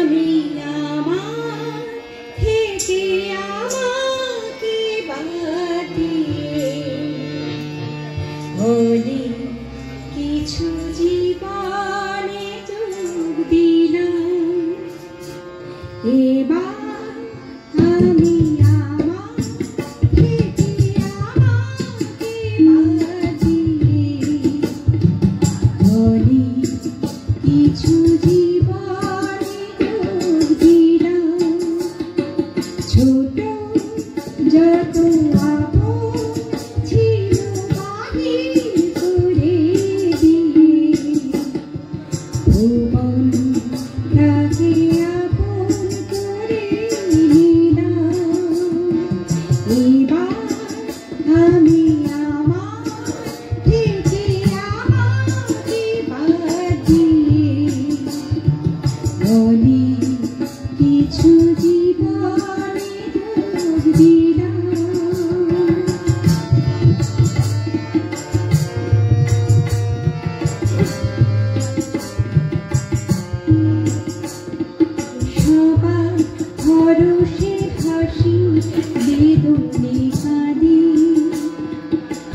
আমি আমার থেকে আমাকে বাদ দিয়ে হলে কিছু জীবনে যোগ দিলাম। এবার আমি আমার থেকে আমাকে বাদ দিয়ে হলে কিছু জীবনে যোগ দিলাম। ছোট যত আপন ছিল বাহির করে দিয়ে ভুবনটাকে আপন করে নিলাম। এবার আমি আমার থেকে আমাকে বাদ দিয়ে বলি কিছু জীবনে যোগ দিলাম। সবার ভরসে হাসি বেদনে কাঁদি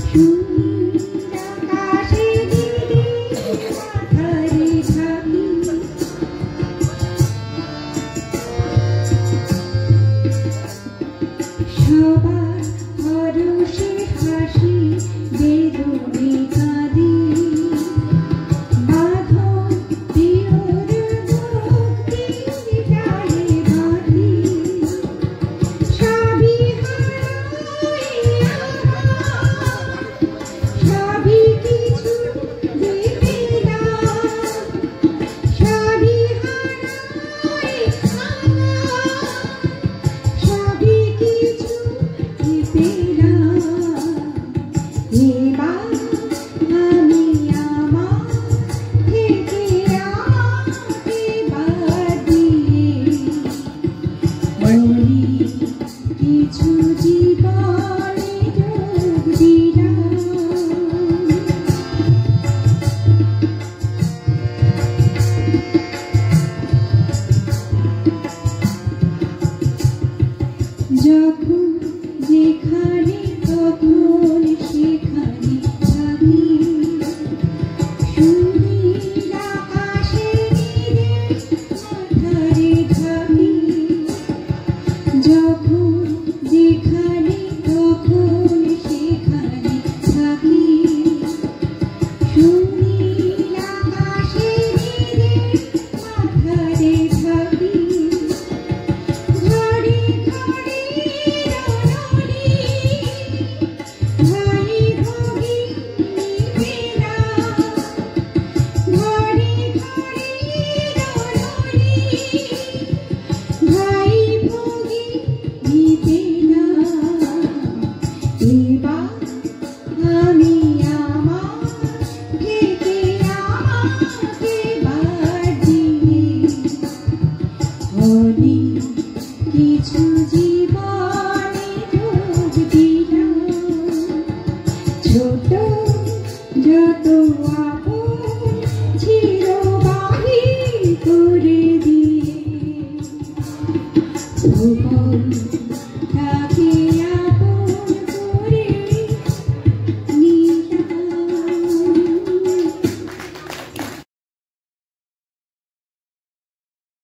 সুনীল আকাশে দিদি মাথারে থাকি। সবার ভরসে হাসি বেদনে কাঁদি বাঁধন প্রিয়র মুক্তির ডালে বাঁধি। সবই হারাই আমার, সবই কিছু দিতে না। সবই হারাই আমার, সবই কিছু দিতে না। এবার আমি আমার থেকে আমাকে বাদ দিয়ে বলি কিছু জীবনে যোগ দিলাম। যখন যেখানে তখন সেখানে থাকি সুনীল আকাশে নীড়ে মাথারে থাকি। যখন